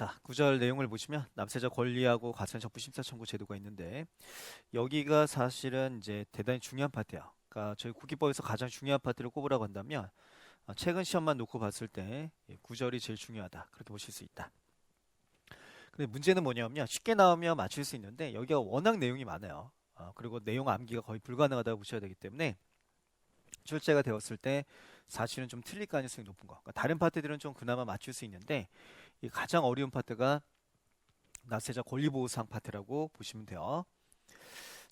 자, 구절 내용을 보시면 납세자 권리하고 과세한 적부 심사 청구 제도가 있는데 여기가 사실은 이제 대단히 중요한 파트야. 그러니까 저희 국기법에서 가장 중요한 파트를 꼽으라고 한다면 최근 시험만 놓고 봤을 때 구절이 제일 중요하다. 그렇게 보실 수 있다. 근데 문제는 뭐냐면 쉽게 나오면 맞출 수 있는데 여기가 워낙 내용이 많아요. 그리고 내용 암기가 거의 불가능하다고 보셔야 되기 때문에 출제가 되었을 때 사실은 좀 틀릴 가능성이 높은 거. 그러니까 다른 파트들은 좀 그나마 맞출 수 있는데 이 가장 어려운 파트가 납세자 권리보호사항 파트라고 보시면 돼요.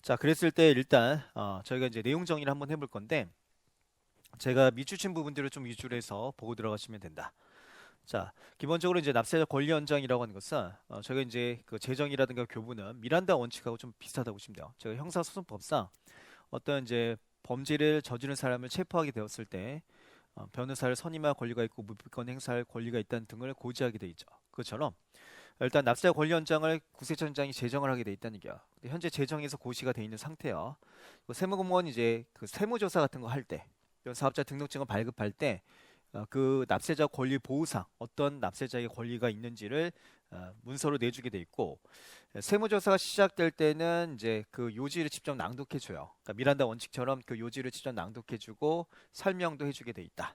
자, 그랬을 때 일단 저희가 이제 내용 정리를 한번 해볼 건데 제가 밑줄친 부분들을 좀 위주로 해서 보고 들어가시면 된다. 자, 기본적으로 이제 납세자 권리 연장이라고 하는 것은 저희가 이제 그 재정이라든가 교부는 미란다 원칙하고 좀 비슷하다고 보시면 돼요. 제가 형사소송법상 어떤 이제 범죄를 저지른 사람을 체포하게 되었을 때 변호사를 선임할 권리가 있고 무비권 행사할 권리가 있다는 등을 고지하게 돼 있죠. 그것처럼 일단 납세자 권리 연장을 국세청장이 제정을 하게 돼 있다는 얘기야. 근데 현재 제정에서 고시가 돼 있는 상태야. 세무공무원 이제 그 세무조사 같은 거 할 때, 사업자 등록증을 발급할 때 그 납세자 권리 보호상 어떤 납세자의 권리가 있는지를 문서로 내주게 돼 있고 세무조사가 시작될 때는 이제 그 요지를 직접 낭독해 줘요. 그러니까 미란다 원칙처럼 그 요지를 직접 낭독해 주고 설명도 해주게 돼 있다.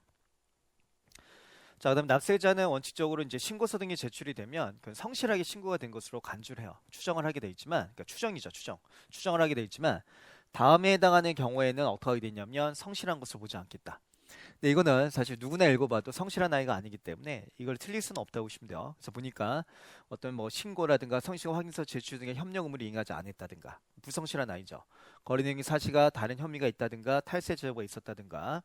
자, 그다음 납세자는 원칙적으로 이제 신고서 등이 제출이 되면 그 성실하게 신고가 된 것으로 간주를 해요. 추정을 하게 돼 있지만, 그러니까 추정이죠, 추정. 추정을 하게 돼 있지만 다음에 해당하는 경우에는 어떻게 하게 되냐면 성실한 것을 보지 않겠다. 근데 이거는 사실 누구나 읽어봐도 성실한 아이가 아니기 때문에 이걸 틀릴 수는 없다고 보시면 돼요. 그래서 보니까 어떤 뭐 신고라든가 성실 확인서 제출 등의 협력 의무를 이행하지 않았다든가 불성실한 아이죠. 거래 내용의 사실과 다른 혐의가 있다든가 탈세 제도가 있었다든가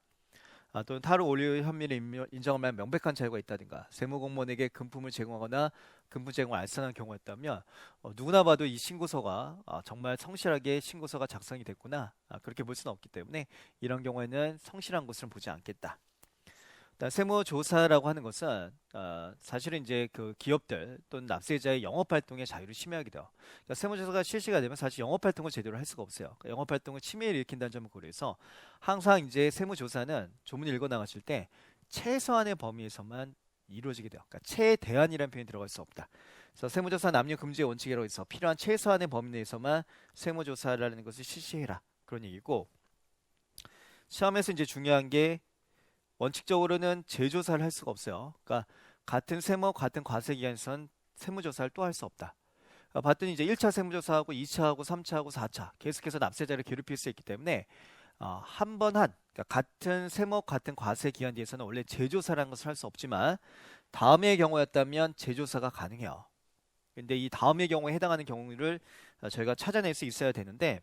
또는 타로 오류 혐의를 인정할 만한 명백한 자유가 있다든가 세무공무원에게 금품을 제공하거나 금품 제공을 알선한 경우였다면 누구나 봐도 이 신고서가 정말 성실하게 신고서가 작성이 됐구나 그렇게 볼 수는 없기 때문에 이런 경우에는 성실한 것을 보지 않겠다. 일단 세무조사라고 하는 것은 사실은 이제 그 기업들 또는 납세자의 영업활동의 자유를 침해하게 돼요. 그러니까 세무조사가 실시가 되면 사실 영업활동을 제대로 할 수가 없어요. 그러니까 영업활동을 침해를 일으킨다는 점을 고려해서 항상 이제 세무조사는 조문을 읽어 나가실 때 최소한의 범위에서만 이루어지게 돼요. 그러니까 최대한이라는 표현이 들어갈 수 없다. 그래서 세무조사 남녀 금지의 원칙이라고 해서 필요한 최소한의 범위 내에서만 세무조사라는 것을 실시해라. 그런 얘기고 시험에서 이제 중요한 게 원칙적으로는 재조사를 할 수가 없어요. 그러니까 같은 세무, 같은 과세 기간에선 세무조사를 또 할 수 없다. 봤더니 이제 1차 세무조사하고 2차하고 3차하고 4차 계속해서 납세자를 괴롭힐 수 있기 때문에 한 번 그러니까 같은 세무, 같은 과세 기간 뒤에서는 원래 재조사라는 것을 할 수 없지만 다음의 경우였다면 재조사가 가능해요. 근데 이 다음의 경우에 해당하는 경우를 저희가 찾아낼 수 있어야 되는데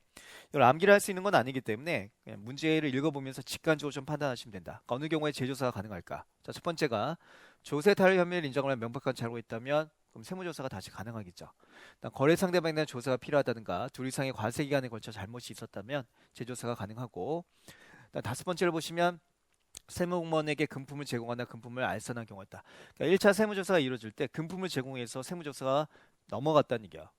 이걸 암기를 할 수 있는 건 아니기 때문에 그냥 문제를 읽어보면서 직관적으로 좀 판단하시면 된다. 그러니까 어느 경우에 재조사가 가능할까? 자, 첫 번째가 조세 탈루 혐의를 인정할 명백한 자료가 있다면 그럼 세무조사가 다시 가능하겠죠. 일단 거래 상대방에 대한 조사가 필요하다든가 둘 이상의 과세 기간에 걸쳐 잘못이 있었다면 재조사가 가능하고 일단 다섯 번째를 보시면 세무공무원에게 금품을 제공하나 금품을 알선한 경우였다. 그러니까 1차 세무조사가 이루어질 때 금품을 제공해서 세무조사가 넘어갔다는 얘기야.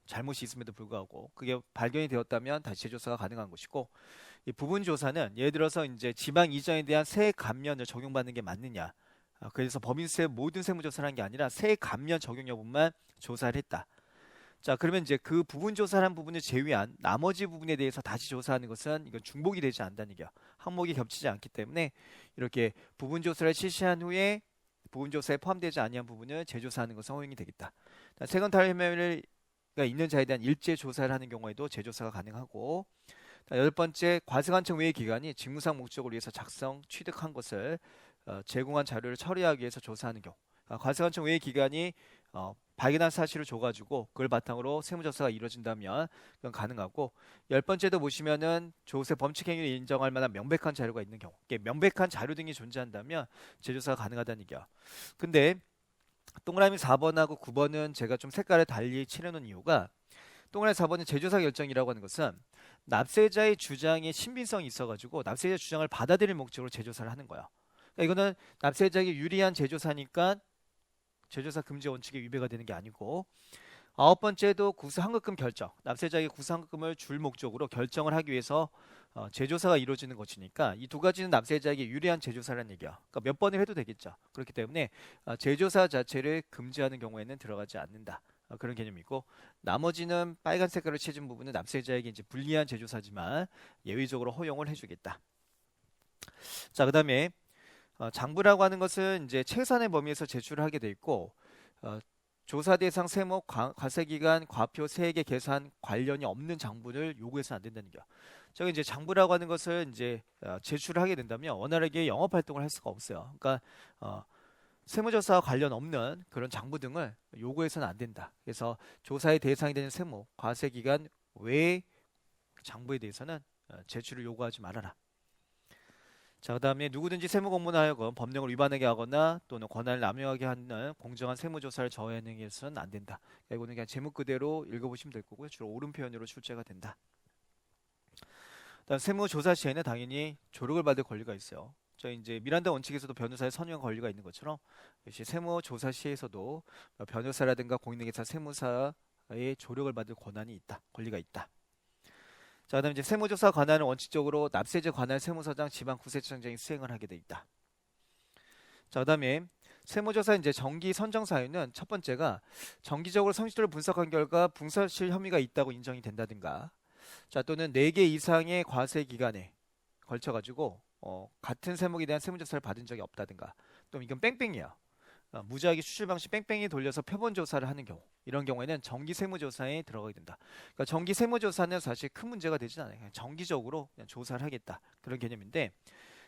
잘못이 있음에도 불구하고 그게 발견이 되었다면 다시 재조사가 가능한 것이고 이 부분 조사는 예를 들어서 이제 지방 이전에 대한 세액 감면을 적용받는 게 맞느냐 그래서 법인세 모든 세무조사를 한 게 아니라 세액 감면 적용 여부만 조사를 했다. 자, 그러면 이제 그 부분 조사한 부분을 제외한 나머지 부분에 대해서 다시 조사하는 것은 이건 중복이 되지 않는다는 얘기야. 항목이 겹치지 않기 때문에 이렇게 부분 조사를 실시한 후에 부분 조사에 포함되지 아니한 부분을 재조사하는 것은 허용이 되겠다. 세건 탈 혐의가 있는 자에 대한 일제 조사를 하는 경우에도 재조사가 가능하고 여덟 번째 과세관청 외의 기관이 직무상 목적을 위해서 작성, 취득한 것을 제공한 자료를 처리하기 위해서 조사하는 경우 과세관청 외의 기관이 발견한 사실을 줘가지고 그걸 바탕으로 세무조사가 이루어진다면 그건 가능하고 열 번째도 보시면은 조세 범칙 행위를 인정할 만한 명백한 자료가 있는 경우 명백한 자료 등이 존재한다면 재조사가 가능하다는 얘기야. 근데 동그라미 4번하고 9번은 제가 좀 색깔을 달리 칠해놓은 이유가 동그라미 4번은 재조사 결정이라고 하는 것은 납세자의 주장에 신빙성이 있어가지고 납세자 주장을 받아들일 목적으로 재조사를 하는 거야. 그러니까 이거는 납세자에게 유리한 재조사니까 재조사 금지 원칙에 위배가 되는 게 아니고 아홉 번째도 구수환급금 결정. 납세자에게 구수환급금을 줄 목적으로 결정을 하기 위해서 재조사가 이루어지는 것이니까 이 두 가지는 납세자에게 유리한 재조사라는 얘기야. 그러니까 몇 번을 해도 되겠죠. 그렇기 때문에 재조사 자체를 금지하는 경우에는 들어가지 않는다. 그런 개념이고 나머지는 빨간 색깔로 칠해준 부분은 납세자에게 이제 불리한 재조사지만 예외적으로 허용을 해주겠다. 자, 그다음에 장부라고 하는 것은 이제 최소한의 범위에서 제출을 하게 돼 있고 조사 대상 세목, 과세 기간, 과표, 세액의 계산 관련이 없는 장부를 요구해서는 안 된다는 거야. 저기 이제 장부라고 하는 것을 이제 제출을 하게 된다면 원활하게 영업 활동을 할 수가 없어요. 그러니까 세무조사와 관련 없는 그런 장부 등을 요구해서는 안 된다. 그래서 조사의 대상이 되는 세무, 과세 기간 외의 장부에 대해서는 제출을 요구하지 말아라. 자, 그다음에 누구든지 세무공무원 하여금 법령을 위반하게 하거나 또는 권한을 남용하게 하는 공정한 세무조사를 저해하는 것은 안 된다. 이거는 그냥 제목 그대로 읽어보시면 될 거고요. 주로 옳은 표현으로 출제가 된다. 다음 세무조사 시에는 당연히 조력을 받을 권리가 있어요. 저희 이제 미란다 원칙에서도 변호사의 선유한 권리가 있는 것처럼 역시 세무조사 시에서도 변호사라든가 공인중개사 세무사의 조력을 받을 권한이 있다. 권리가 있다. 자, 그다음 이제 세무조사 관할은 원칙적으로 납세제 관할 세무서장 지방구세청장이 수행을 하게 돼 있다. 자, 그다음에 세무조사 이제 정기 선정 사유는 첫 번째가 정기적으로 성실도를 분석한 결과 분사실 혐의가 있다고 인정이 된다든가, 자 또는 4개 이상의 과세 기간에 걸쳐 가지고 같은 세목에 대한 세무조사를 받은 적이 없다든가, 또 이건 뺑뺑이야. 무작위 수출 방식 뺑뺑이 돌려서 표본 조사를 하는 경우, 이런 경우에는 정기 세무조사에 들어가게 된다. 그러니까 정기 세무조사는 사실 큰 문제가 되진 않아요. 그냥 정기적으로 그냥 조사를 하겠다, 그런 개념인데,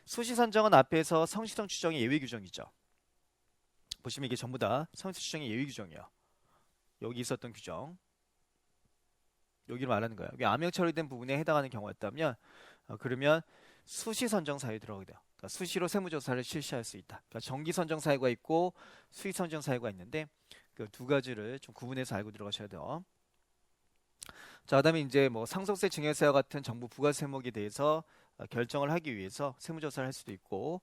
수시 선정은 앞에서 성실성 추정의 예외 규정이죠. 보시면 이게 전부 다 성실성 추정의 예외 규정이에요. 여기 있었던 규정, 여기를 말하는 거예요. 여기 암행 처리된 부분에 해당하는 경우였다면 그러면 수시 선정 사유에 들어가게 돼요. 그러니까 수시로 세무조사를 실시할 수 있다. 그러니까 정기 선정 사유가 있고 수시 선정 사유가 있는데 그 두 가지를 좀 구분해서 알고 들어가셔야 돼요. 자, 그다음에 이제 뭐 상속세, 증여세와 같은 정부 부가 세목에 대해서 결정을 하기 위해서 세무조사를 할 수도 있고,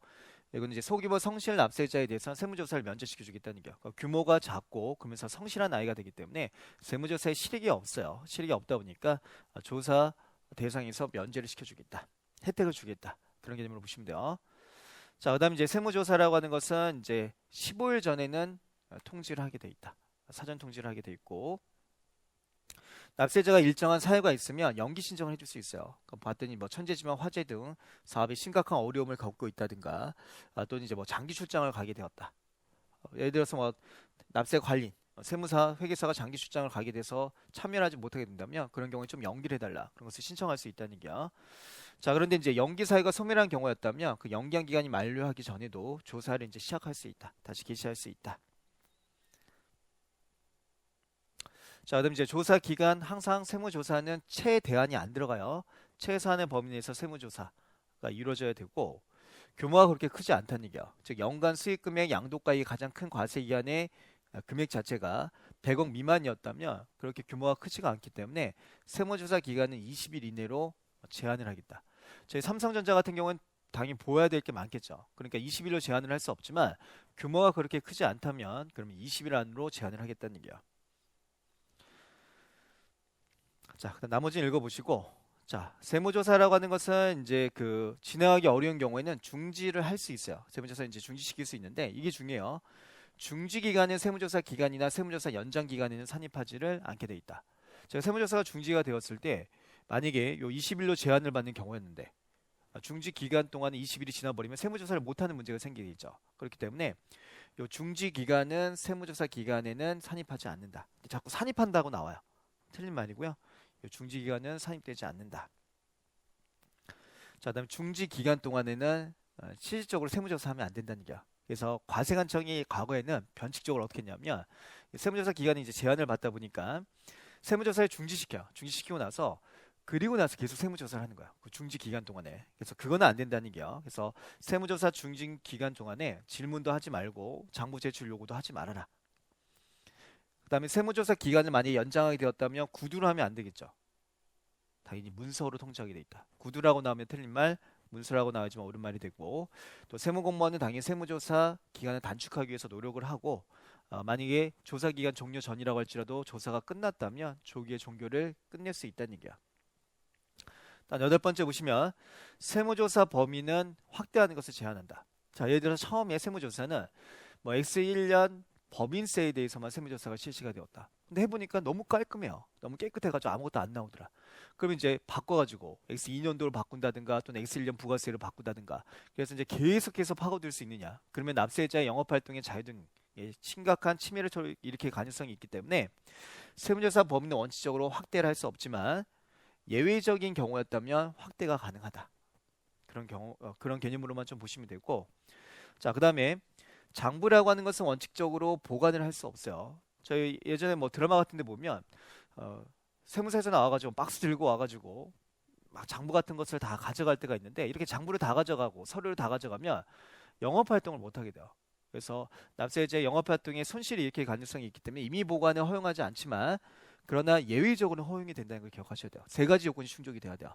이건 이제 소규모 성실 납세자에 대해서 세무조사를 면제시켜 주겠다는 게, 그러니까 규모가 작고 그러면서 성실한 아이가 되기 때문에 세무조사에 실익이 없어요. 실익이 없다 보니까 조사 대상에서 면제를 시켜주겠다, 혜택을 주겠다, 그런 개념으로 보시면 돼요. 자, 그다음 이제 세무조사라고 하는 것은 이제 15일 전에는 통지를 하게 돼 있다. 사전 통지를 하게 돼 있고, 납세자가 일정한 사유가 있으면 연기 신청을 해줄 수 있어요. 그럼 봤더니 뭐 천재지변, 화재 등 사업에 심각한 어려움을 겪고 있다든가, 또는 이제 뭐 장기 출장을 가게 되었다. 예를 들어서 뭐 납세 관리, 세무사, 회계사가 장기 출장을 가게 돼서 참여하지 못하게 된다면 그런 경우에 좀 연기를 해달라, 그런 것을 신청할 수 있다는 얘기야. 자, 그런데 이제 연기 사유가 소멸한 경우였다면 그 연기한 기간이 만료하기 전에도 조사를 이제 시작할 수 있다. 다시 개시할 수 있다. 자, 그럼 이제 조사 기간, 항상 세무조사는 최대한이 안 들어가요. 최소한의 범위 내에서 세무조사가 이루어져야 되고, 규모가 그렇게 크지 않다는 얘기야. 즉 연간 수익 금액 양도가액이 가장 큰 과세 기간의 금액 자체가 100억 미만이었다면 그렇게 규모가 크지가 않기 때문에 세무조사 기간은 20일 이내로 제한을 하겠다. 저희 삼성전자 같은 경우는 당연히 보여야 될 게 많겠죠. 그러니까 20일로 제한을 할 수 없지만 규모가 그렇게 크지 않다면 그러면 20일 안으로 제한을 하겠다는 얘기야. 자, 그다음 나머지는 읽어보시고, 자, 세무조사라고 하는 것은 이제 그 진행하기 어려운 경우에는 중지를 할 수 있어요. 세무조사 이제 중지시킬 수 있는데 이게 중요해요. 중지 기간은 세무조사 기간이나 세무조사 연장 기간에는 산입하지를 않게 돼 있다. 제가 세무조사가 중지가 되었을 때 만약에 요 20일로 제한을 받는 경우였는데 중지 기간 동안 20일이 지나버리면 세무조사를 못하는 문제가 생기겠죠. 그렇기 때문에 요 중지 기간은 세무조사 기간에는 산입하지 않는다. 자꾸 산입한다고 나와요. 틀린 말이고요. 중지 기간은 산입되지 않는다. 자, 그다음에 중지 기간 동안에는 실질적으로 세무조사하면 안 된다는 얘기야. 그래서 과세관청이 과거에는 변칙적으로 어떻게 했냐면 세무조사 기간이 이제 제한을 받다 보니까 세무조사를 중지시켜. 중지시키고 나서 그리고 나서 계속 세무조사를 하는 거야. 그 중지 기간 동안에. 그래서 그거는 안 된다는 얘기야. 그래서 세무조사 중지 기간 동안에 질문도 하지 말고 장부 제출 요구도 하지 말아라. 그다음에 세무조사 기간을 만약에 연장하게 되었다면 구두로 하면 안 되겠죠. 당연히 문서로 통지하게 돼 있다. 구두라고 나오면 틀린 말, 문서라고 나오지만 옳은 말이 되고, 또 세무공무원은 당연히 세무조사 기간을 단축하기 위해서 노력을 하고 만약에 조사기간 종료 전이라고 할지라도 조사가 끝났다면 조기에 종료를 끝낼 수 있다는 얘기야. 단 8번째 보시면 세무조사 범위는 확대하는 것을 제한한다. 자, 예를 들어서 처음에 세무조사는 뭐 X1년 법인세에 대해서만 세무조사가 실시가 되었다. 근데 해보니까 너무 깔끔해요. 너무 깨끗해가지고 아무것도 안 나오더라. 그럼 이제 바꿔가지고 X2년도로 바꾼다든가 또는 X1년 부가세로 바꾼다든가. 그래서 이제 계속해서 파고들 수 있느냐. 그러면 납세자의 영업활동의 자유 등 심각한 침해를 일으킬 가능성이 있기 때문에 세무조사 범위는 원칙적으로 확대를 할 수 없지만 예외적인 경우였다면 확대가 가능하다. 그런 개념으로만 좀 보시면 되고, 자, 그 다음에 장부라고 하는 것은 원칙적으로 보관을 할 수 없어요. 저희 예전에 뭐 드라마 같은 데 보면 세무사에서 나와가지고 박스 들고 와가지고 막 장부 같은 것을 다 가져갈 때가 있는데, 이렇게 장부를 다 가져가고 서류를 다 가져가면 영업활동을 못하게 돼요. 그래서 납세자의 영업활동에 손실이 일으킬 가능성이 있기 때문에 임의 보관을 허용하지 않지만, 그러나 예외적으로 허용이 된다는 걸 기억하셔야 돼요. 세 가지 요건이 충족이 돼야 돼요.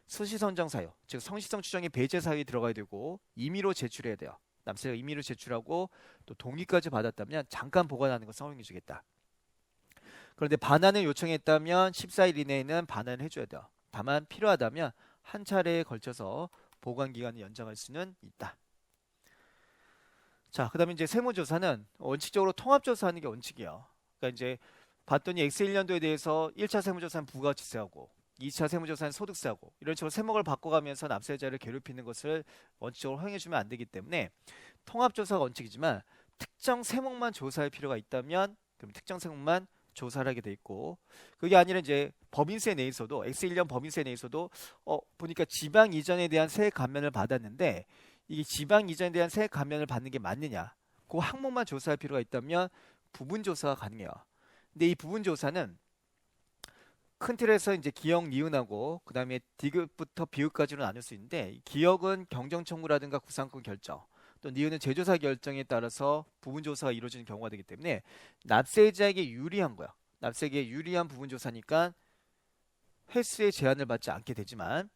수시선정 사유, 즉 성시성 추정의 배제 사유에 들어가야 되고, 임의로 제출해야 돼요. 납세자가 임의로 제출하고 또 동의까지 받았다면 잠깐 보관하는 것을 허용해 주겠다. 그런데 반환을 요청했다면 14일 이내에는 반환을 해줘야 돼요. 다만 필요하다면 한 차례에 걸쳐서 보관 기간을 연장할 수는 있다. 자, 그다음에 이제 세무조사는 원칙적으로 통합조사하는 게 원칙이에요. 그러니까 이제 봤더니 X1년도에 대해서 1차 세무조사는 부가가치세하고 2차 세무조사는 소득세하고 이런 식으로 세목을 바꿔가면서 납세자를 괴롭히는 것을 원칙적으로 허용해주면 안 되기 때문에 통합조사가 원칙이지만 특정 세목만 조사할 필요가 있다면 그럼 특정 세목만 조사를 하게 돼 있고, 그게 아니라 이제 법인세 내에서도 X1년 법인세 내에서도 보니까 지방 이전에 대한 세액 감면을 받았는데 이게 지방 이전에 대한 세액 감면을 받는 게 맞느냐, 그 항목만 조사할 필요가 있다면 부분 조사가 가능해요. 근데 이 부분 조사는 큰 틀에서 이제 기역, 니은하고 그 다음에 디귿부터 비읍까지로 나눌 수 있는데, 기역은 경정청구라든가 구상권 결정, 또 니은은 제조사 결정에 따라서 부분 조사가 이루어지는 경우가 되기 때문에 납세자에게 유리한 거야. 납세자에게 유리한 부분 조사니까 횟수의 제한을 받지 않게 되지만,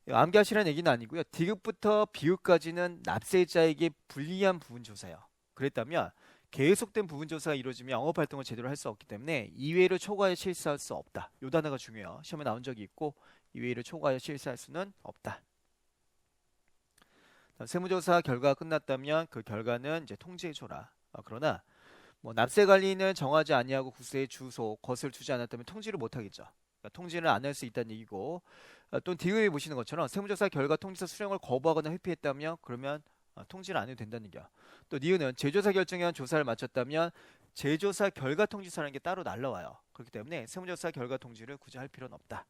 암기하시라는 얘기는 아니고요. 디귿부터 비읍까지는 납세자에게 불리한 부분 조사예요. 그랬다면 계속된 부분 조사가 이루어지면 영업활동을 제대로 할 수 없기 때문에 이외로 초과에 실시할 수 없다. 이 단어가 중요해요. 시험에 나온 적이 있고 이외로 초과에 실시할 수는 없다. 세무조사 결과가 끝났다면 그 결과는 이제 통지해줘라. 그러나 뭐 납세 관리는 정하지 아니하고 국세의 주소, 것을 주지 않았다면 통지를 못하겠죠. 그러니까 통지를 안 할 수 있다는 얘기고, 또 뒤에 보시는 것처럼 세무조사 결과 통지서 수령을 거부하거나 회피했다면 그러면 통지를 안 해도 된다는 얘기야. 또 니은은 제조사 결정에 의한 조사를 마쳤다면 제조사 결과 통지서라는 게 따로 날라와요. 그렇기 때문에 세무조사 결과 통지를 굳이 할 필요는 없다.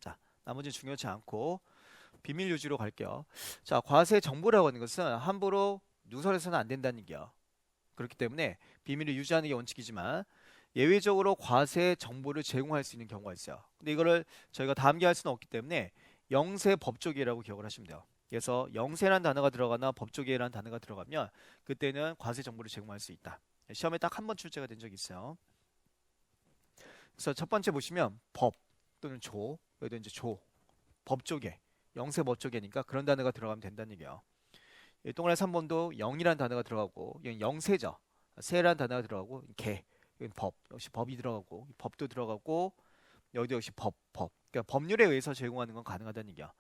자, 나머지는 중요치 않고 비밀 유지로 갈게요. 자, 과세 정보라고 하는 것은 함부로 누설해서는 안 된다는 얘기야. 그렇기 때문에 비밀을 유지하는 게 원칙이지만 예외적으로 과세 정보를 제공할 수 있는 경우가 있어요. 근데 이거를 저희가 다 암기할 수는 없기 때문에 영세 법조계라고 기억을 하시면 돼요. 그래서 영세란 단어가 들어가나 법조계라는 단어가 들어가면 그때는 과세 정보를 제공할 수 있다. 시험에 딱 한 번 출제가 된 적이 있어요. 그래서 첫 번째 보시면 법 또는 조, 여기도 이제 조, 법조계, 영세 법조계니까 그런 단어가 들어가면 된다는 얘기예요. 동그라미 3번도 영이라는 단어가 들어가고, 이건 영세죠. 세라는 단어가 들어가고, 개, 이건 법, 역시 법이 들어가고, 법도 들어가고, 여기도 역시 법. 그러니까 법률에 의해서 제공하는 건 가능하다는 얘기야.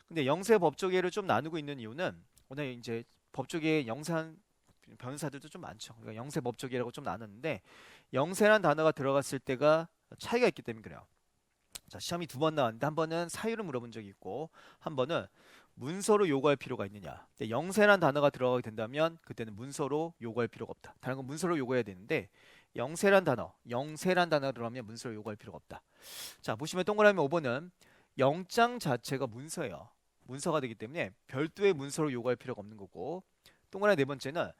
근데 영세 법조계를 좀 나누고 있는 이유는 오늘 이제 법조계에 영세한 변호사들도 좀 많죠. 그러니까 영세 법조계라고 좀 나눴는데 영세란 단어가 들어갔을 때가 차이가 있기 때문에 그래요. 자, 시험이 2번 나왔는데 한 번은 사유를 물어본 적이 있고 한 번은 문서로 요구할 필요가 있느냐. 영세란 단어가 들어가게 된다면 그때는 문서로 요구할 필요가 없다. 다른 건 문서로 요구해야 되는데 영세란 단어가 들어가면 문서로 요구할 필요가 없다. 자, 보시면 동그라미 5번은 영장 자체가 문서예요. 문서가 되기 때문에 별도의 문서로 요구할 필요가 없는 거고, 동그라미 네 번째는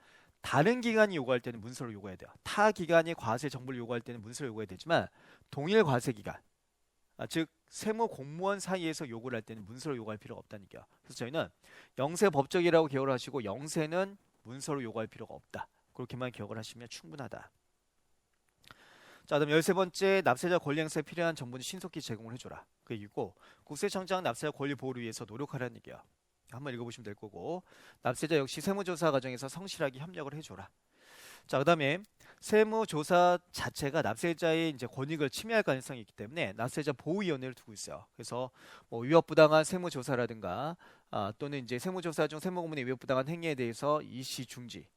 다른 기관이 요구할 때는 문서로 요구해야 돼요. 타 기관이 과세 정보를 요구할 때는 문서로 요구해야 되지만 동일 과세 기관, 즉 세무 공무원 사이에서 요구를 할 때는 문서로 요구할 필요가 없다는 얘기야. 그래서 저희는 영세 법적이라고 기억을 하시고 영세는 문서로 요구할 필요가 없다. 그렇게만 기억을 하시면 충분하다. 자, 그다음 13번째, 납세자 권리 행사에 필요한 정보는 신속히 제공을 해줘라. 그 얘기고, 국세청장 납세자 권리 보호를 위해서 노력하라는 얘기야. 한번 읽어보시면 될 거고, 납세자 역시 세무조사 과정에서 성실하게 협력을 해줘라. 자, 그다음에 세무조사 자체가 납세자의 이제 권익을 침해할 가능성이 있기 때문에 납세자 보호위원회를 두고 있어요. 그래서 뭐 위법부당한 세무조사라든가 또는 이제 세무조사 중 세무공무원의 위법부당한 행위에 대해서 일시 중지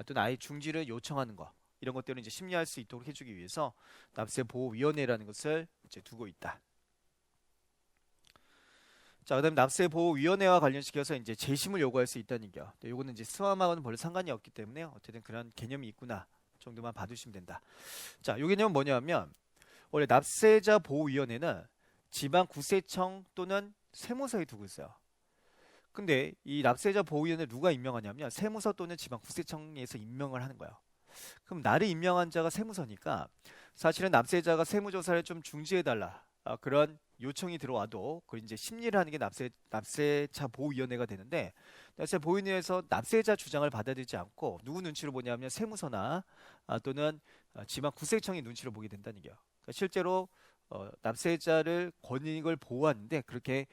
또는 아예 중지를 요청하는 거 이런 것들을 이제 심리할 수 있도록 해주기 위해서 납세보호위원회라는 것을 이제 두고 있다. 자, 그다음에 납세보호위원회와 관련시켜서 이제 재심을 요구할 수 있다는 거. 요거는 이제 스와마와는 별로 상관이 없기 때문에 어쨌든 그런 개념이 있구나 정도만 봐두시면 된다. 자, 요 개념은 뭐냐면 원래 납세자 보호위원회는 지방구세청 또는 세무서에 두고 있어요. 근데 이 납세자 보호위원회 누가 임명하냐면 세무서 또는 지방구세청에서 임명을 하는 거예요. 그럼 나를 임명한 자가 세무서니까 사실은 납세자가 세무조사를 좀 중지해달라 그런 요청이 들어와도 그 이제 심리를 하는 게 납세자 보호위원회가 되는데 납세자 보호위원회에서 납세자 주장을 받아들이지 않고 누구 눈치로 보냐면 세무서나 또는 지방구세청의 눈치로 보게 된다는 거예요. 그러니까 실제로 납세자를 권익을 보호하는데 그렇게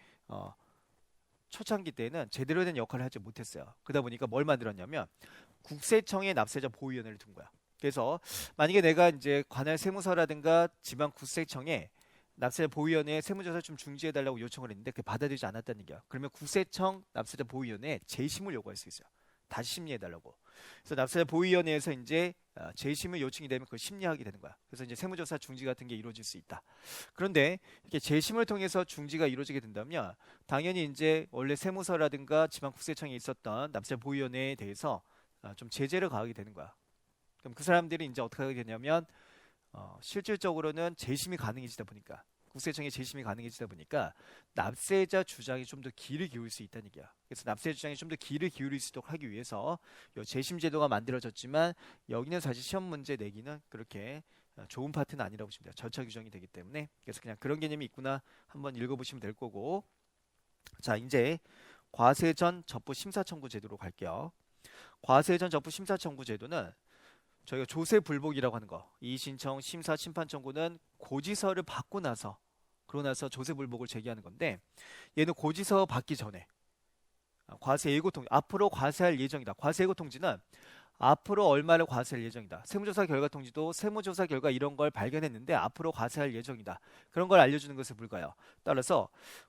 초창기 때는 제대로 된 역할을 하지 못했어요. 그러다 보니까 뭘 만들었냐면 국세청의 납세자 보호위원회를 둔 거야. 그래서 만약에 내가 이제 관할 세무서라든가 지방 국세청에 납세자 보호위원회에 세무조사 좀 중지해달라고 요청을 했는데 그게 받아들이지 않았다는 얘기야. 그러면 국세청 납세자 보호위원회에 재심을 요구할 수 있어요. 다시 심리해달라고. 그래서 납세자 보호위원회에서 이제 재심을 요청이 되면 그걸 심리하게 되는 거야. 그래서 이제 세무조사 중지 같은 게 이루어질 수 있다. 그런데 이렇게 재심을 통해서 중지가 이루어지게 된다면 당연히 이제 원래 세무서라든가 지방국세청에 있었던 납세자 보호위원회에 대해서 좀 제재를 가하게 되는 거야. 그럼 그 사람들이 이제 어떻게 하게 되냐면 실질적으로는 재심이 가능해지다 보니까 국세청의 재심이 가능해지다 보니까 납세자 주장이 좀 더 귀를 기울일 수 있다는 얘기야. 그래서 납세자 주장이 좀 더 귀를 기울일 수 있도록 하기 위해서 이 재심 제도가 만들어졌지만 여기는 사실 시험 문제 내기는 그렇게 좋은 파트는 아니라고 보시면 돼요. 절차 규정이 되기 때문에. 그래서 그냥 그런 개념이 있구나 한번 읽어보시면 될 거고. 자, 이제 과세 전 접부 심사 청구 제도로 갈게요. 과세 전 접부 심사 청구 제도는 저희가 조세 불복이라고 하는 거, 이의신청, 심사, 심판 청구는 고지서를 받고 나서 그러고 나서 조세 불복을 제기하는 건데 얘는 고지서 받기 전에 과세 예고 통지 앞으로 과세할 예정이다. 과세 예고 통지는 앞으로 얼마를 과세할 예정이다. 세무조사 결과 통지도 세무조사 결과 이런 걸 발견했는데 앞으로 과세할 예정이다. 그런 걸 알려주는 것에 불과해요. 따라서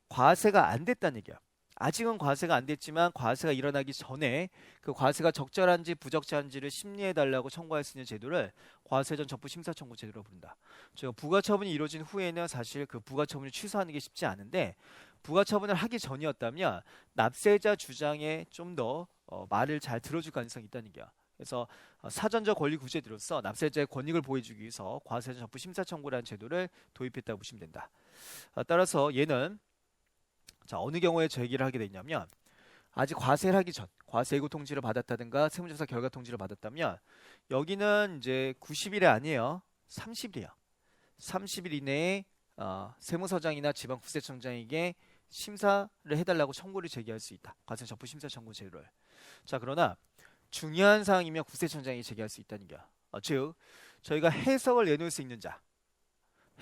과세가 안 됐다는 얘기야. 아직은 과세가 안 됐지만 과세가 일어나기 전에 그 과세가 적절한지 부적절한지를 심리해달라고 청구할 수 있는 제도를 과세 전 접부 심사 청구 제도로 부른다. 저 부가처분이 이루어진 후에는 사실 그 부가처분을 취소하는 게 쉽지 않은데 부가처분을 하기 전이었다면 납세자 주장에 좀 더 말을 잘 들어줄 가능성이 있다는 거야. 그래서 사전적 권리 구제들로서 납세자의 권익을 보호해주기 위해서 과세 전 접부 심사 청구라는 제도를 도입했다고 보시면 된다. 따라서 얘는 자, 어느 경우에 제기를 하게 되냐면 아직 과세를 하기 전 과세 예고 통지를 받았다든가 세무조사 결과 통지를 받았다면 여기는 이제 90일이 아니에요. 30일이야. 30일 이내에 세무서장이나 지방국세청장에게 심사를 해달라고 청구를 제기할 수 있다. 과세 접부 심사 청구 제도를. 자, 그러나 중요한 사항이면 국세청장이 제기할 수 있다는 거야. 즉 저희가 해석을 내놓을 수 있는 자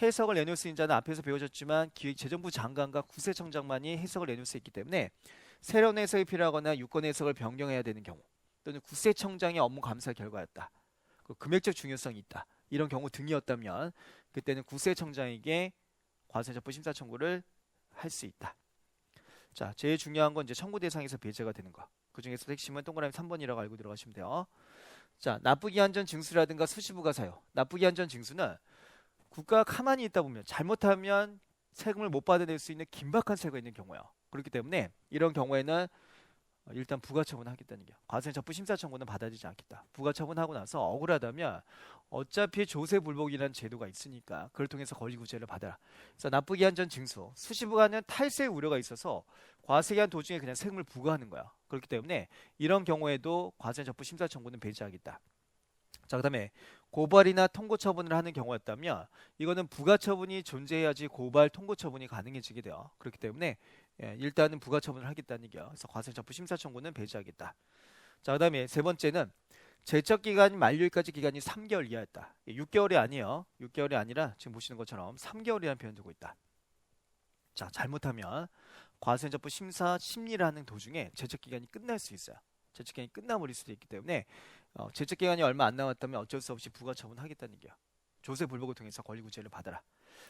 해석을 내놓을 수 있는 자는 앞에서 배워졌지만 기획재정부 장관과 국세청장만이 해석을 내놓을 수 있기 때문에 새로운 해석이 필요하거나 유권 해석을 변경해야 되는 경우 또는 국세청장의 업무 감사 결과였다. 금액적 중요성이 있다. 이런 경우 등이었다면 그때는 국세청장에게 과세접부 심사 청구를 할 수 있다. 자, 제일 중요한 건 이제 청구 대상에서 배제가 되는 거. 그 중에서 핵심은 동그라미 3번이라고 알고 들어가시면 돼요. 자, 납부기 한전 징수라든가 수시부가 사유. 납부기 한전 징수는 국가가 가만히 있다 보면 잘못하면 세금을 못 받아낼 수 있는 긴박한 세가 있는 경우야. 그렇기 때문에 이런 경우에는 일단 부가처분 하겠다는 게 과세 접부 심사 청구는 받아들이지 않겠다. 부가처분하고 나서 억울하다면 어차피 조세 불복이라는 제도가 있으니까 그걸 통해서 권리 구제를 받아라. 그래서 납부기 한전 징수, 수시부가는 탈세 우려가 있어서 과세기한 도중에 그냥 세금을 부과하는 거야. 그렇기 때문에 이런 경우에도 과세 접부 심사 청구는 배제하겠다. 자, 그다음에 고발이나 통고 처분을 하는 경우였다면 이거는 부가처분이 존재해야지 고발 통고 처분이 가능해지게 돼요. 그렇기 때문에 일단은 부가처분을 하겠다는 얘기야. 그래서 과세접부 심사 청구는 배제하겠다. 자, 그다음에 세 번째는 제척 기간이 만료일까지 기간이 3개월 이하였다. 6개월이 아니에요. 6개월이 아니라 지금 보시는 것처럼 3개월이라는 표현 두고 있다. 자, 잘못하면 과세접부 심사 심리를 하는 도중에 제척 기간이 끝날 수 있어요. 제척 기간이 끝나버릴 수도 있기 때문에 제적 기간이 얼마 안 남았다면 어쩔 수 없이 부가 처분하겠다는 얘기야. 조세불복을 통해서 권리구제를 받아라.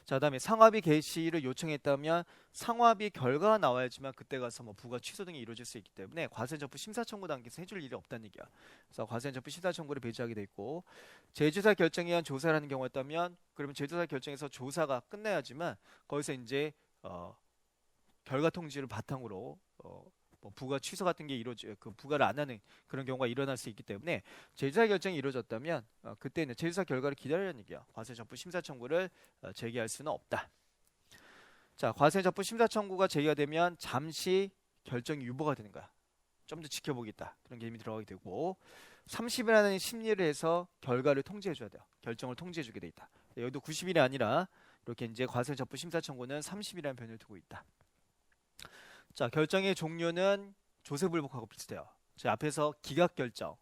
자, 그다음에 상환비 개시를 요청했다면 상환비 결과가 나와야지만 그때 가서 뭐 부가 취소 등이 이루어질 수 있기 때문에 과세전부 심사 청구 단계에서 해줄 일이 없다는 얘기야. 그래서 과세전부 심사 청구를 배제하게 돼 있고 제조사 결정에 의한 조사를 하는 경우였다면 그러면 제조사 결정에서 조사가 끝나야지만 거기서 이제 결과 통지를 바탕으로 뭐 부가 취소 같은 게 그 부과를 안 하는 그런 경우가 일어날 수 있기 때문에 제조사 결정이 이루어졌다면 그때는 제조사 결과를 기다리라는 얘기야. 과세적부 심사 청구를 제기할 수는 없다. 자, 과세적부 심사 청구가 제기가 되면 잠시 결정이 유보가 되는 거야. 좀 더 지켜보겠다. 그런 개념이 들어가게 되고 30일이라는 심리를 해서 결과를 통지해 줘야 돼요. 결정을 통지해 주게 돼 있다. 여기도 90일이 아니라 이렇게 이제 과세적부 심사 청구는 30일이라는 변을 두고 있다. 자, 결정의 종류는 조세불복하고 비슷해요. 제 앞에서 기각결정,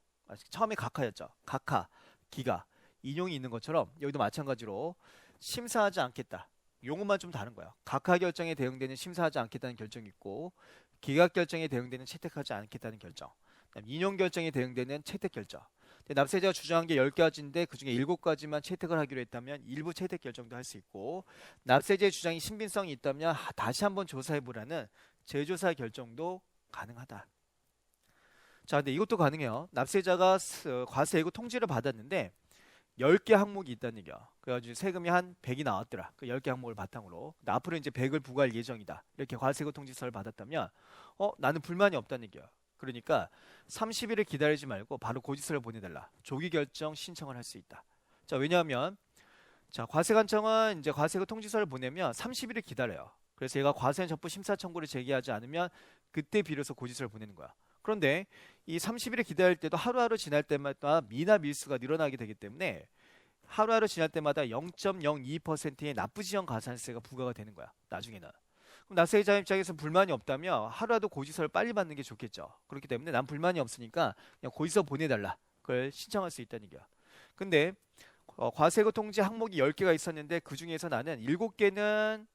처음에 각하였죠. 각하, 기각, 인용이 있는 것처럼 여기도 마찬가지로 심사하지 않겠다. 용어만 좀 다른 거야. 각하 결정에 대응되는 심사하지 않겠다는 결정이 있고 기각 결정에 대응되는 채택하지 않겠다는 결정. 인용 결정에 대응되는 채택 결정. 납세자가 주장한 게 10가지인데 그중에 7가지만 채택을 하기로 했다면 일부 채택 결정도 할 수 있고 납세자의 주장이 신빙성이 있다면 다시 한번 조사해보라는 재조사 결정도 가능하다. 자, 근데 이것도 가능해요. 납세자가 과세 예고 통지를 받았는데 10개 항목이 있다는 얘기야. 그래가지고 세금이 한 100이 나왔더라. 그 10개 항목을 바탕으로. 근데 앞으로 이제 100을 부과할 예정이다. 이렇게 과세 예고 통지서를 받았다면 나는 불만이 없다는 얘기야. 그러니까 30일을 기다리지 말고 바로 고지서를 보내달라. 조기 결정 신청을 할 수 있다. 자, 왜냐하면 자, 과세관청은 이제 과세고 통지서를 보내면 30일을 기다려요. 그래서 얘가 과세 적부 심사 청구를 제기하지 않으면 그때 비로소 고지서를 보내는 거야. 그런데 이 30일을 기다릴 때도 하루하루 지날 때마다 미납 밀수가 늘어나게 되기 때문에 하루하루 지날 때마다 0.02%의 납부지형 가산세가 부과가 되는 거야. 나중에는. 그럼 납세자 입장에서 불만이 없다면 하루라도 고지서를 빨리 받는 게 좋겠죠. 그렇기 때문에 난 불만이 없으니까 그냥 고지서 보내달라. 그걸 신청할 수 있다는 얘기야. 근데 과세고 통지 항목이 10개가 있었는데 그 중에서 나는 7개는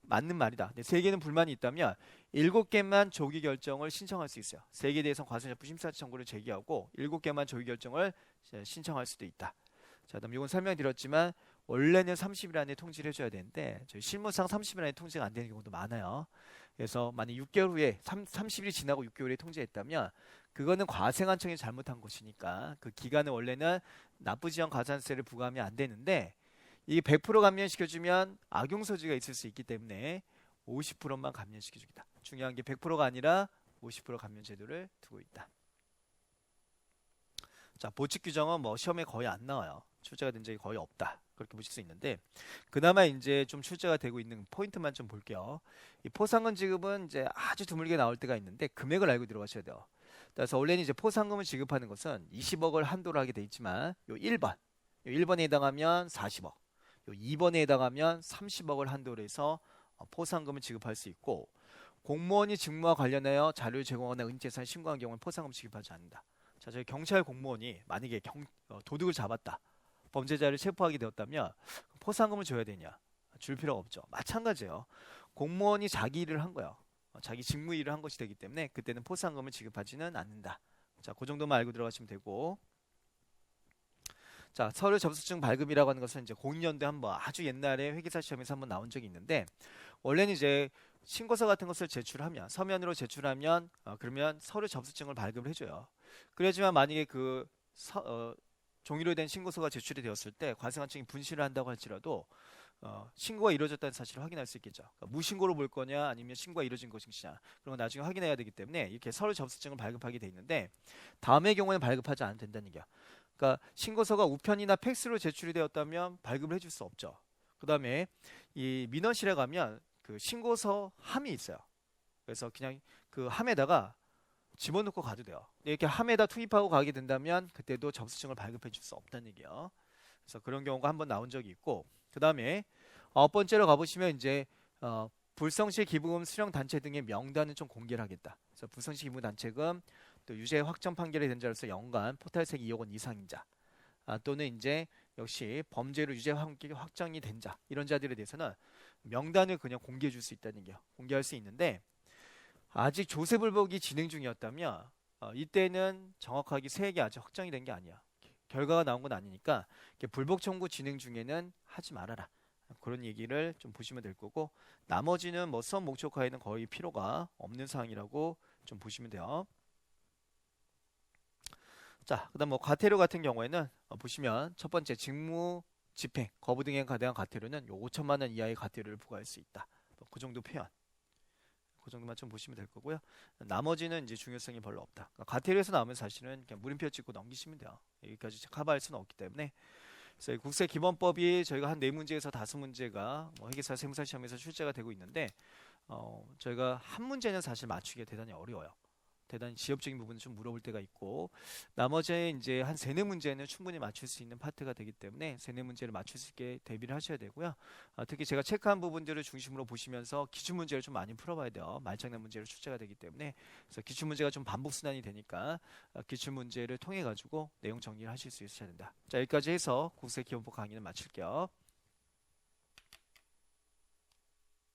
맞는 말이다. 근데 3개는 불만이 있다면 7개만 조기 결정을 신청할 수 있어요. 3개에 대해서는 과세적부 심사 청구를 제기하고 7개만 조기 결정을 신청할 수도 있다. 자, 그다음 이건 설명드렸지만 원래는 30일 안에 통지를 해줘야 되는데 저희 실무상 30일 안에 통지가 안 되는 경우도 많아요. 그래서 만약 6개월 후에 30일이 지나고 6개월 후에 통지했다면 그거는 과세관청이 잘못한 것이니까 그 기간은 원래는 납부지형 가산세를 부과하면 안 되는데 이게 100% 감면시켜주면 악용 소지가 있을 수 있기 때문에 50%만 감면시켜주겠다. 중요한 게 100%가 아니라 50% 감면 제도를 두고 있다. 자, 보칙 규정은 뭐 시험에 거의 안 나와요. 출제가 된 적이 거의 없다. 그렇게 보실 수 있는데 그나마 이제 좀 출제가 되고 있는 포인트만 좀 볼게요. 이 포상금 지급은 이제 아주 드물게 나올 때가 있는데 금액을 알고 들어가셔야 돼요. 그래서 원래는 이제 포상금을 지급하는 것은 20억을 한도로 하게 돼 있지만 요 1번에 해당하면 40억, 요 2번에 해당하면 30억을 한도로 해서 포상금을 지급할 수 있고 공무원이 직무와 관련하여 자료를 제공하거나 은재산 신고한 경우는 포상금 지급하지 않는다. 자, 저희 경찰 공무원이 만약에 도둑을 잡았다. 범죄자를 체포하게 되었다면 포상금을 줘야 되냐? 줄 필요가 없죠. 마찬가지예요. 공무원이 자기 일을 한 거예요. 자기 직무 일을 한 것이 되기 때문에 그때는 포상금을 지급하지는 않는다. 자, 그 정도만 알고 들어가시면 되고. 자, 서류 접수증 발급이라고 하는 것은 이제 02년도에 한번 아주 옛날에 회계사 시험에서 한번 나온 적이 있는데 원래는 이제 신고서 같은 것을 제출하면 서면으로 제출하면 그러면 서류 접수증을 발급을 해줘요. 그렇지만 만약에 종이로 된 신고서가 제출이 되었을 때 과세관청이 분실을 한다고 할지라도 신고가 이루어졌다는 사실을 확인할 수 있겠죠. 그러니까 무신고로 볼 거냐 아니면 신고가 이루어진 것이냐 그런 건 나중에 확인해야 되기 때문에 이렇게 서류 접수증을 발급하게 돼 있는데 다음의 경우에는 발급하지 않아도 된다는 얘기야. 그러니까 신고서가 우편이나 팩스로 제출이 되었다면 발급을 해줄 수 없죠. 그 다음에 이 민원실에 가면 그 신고서 함이 있어요. 그래서 그냥 그 함에다가 집어넣고 가도 돼요. 이렇게 함에다 투입하고 가게 된다면 그때도 접수증을 발급해 줄 수 없다는 얘기예요. 그래서 그런 경우가 한번 나온 적이 있고 그 다음에 9번째로 가보시면 이제 불성실 기부금 수령 단체 등의 명단은 좀 공개를 하겠다. 그래서 불성실 기부 단체금 또 유죄 확정 판결이 된 자로서 연간 포탈세액 2억 원 이상인 자 또는 이제 역시 범죄로 유죄 확정이 된 자 이런 자들에 대해서는 명단을 그냥 공개해 줄 수 있다는 얘기예요. 공개할 수 있는데 아직 조세불복이 진행 중이었다면 이때는 정확하게 세액이 아직 확정이 된 게 아니야. 결과가 나온 건 아니니까 불복 청구 진행 중에는 하지 말아라. 그런 얘기를 좀 보시면 될 거고 나머지는 뭐 수업 목적화에는 거의 필요가 없는 사항이라고 좀 보시면 돼요. 자, 그다음 뭐 과태료 같은 경우에는 보시면 첫 번째 직무 집행 거부 등에 대한 과태료는 요 5천만 원 이하의 과태료를 부과할 수 있다. 뭐그 정도 표현. 그 정도만 좀 보시면 될 거고요. 나머지는 이제 중요성이 별로 없다. 그러니까 과태료에서 나오면 사실은 그냥 물음표 찍고 넘기시면 돼요. 여기까지 커버할 수는 없기 때문에. 그래서 이 국세기본법이 저희가 한 4문제에서 5문제가 뭐 회계사 세무사 시험에서 출제가 되고 있는데 저희가 한 문제는 사실 맞추기가 대단히 어려워요. 대단히 지엽적인 부분을 좀 물어볼 때가 있고 나머지 이제 한 3-4문제는 충분히 맞출 수 있는 파트가 되기 때문에 3-4문제를 맞출 수 있게 대비를 하셔야 되고요. 특히 제가 체크한 부분들을 중심으로 보시면서 기출문제를 좀 많이 풀어봐야 돼요. 말장난 문제로 출제가 되기 때문에 그래서 기출문제가 좀 반복순환이 되니까 기출문제를 통해 가지고 내용 정리를 하실 수 있으셔야 된다. 자, 여기까지 해서 국세기본법 강의는 마칠게요.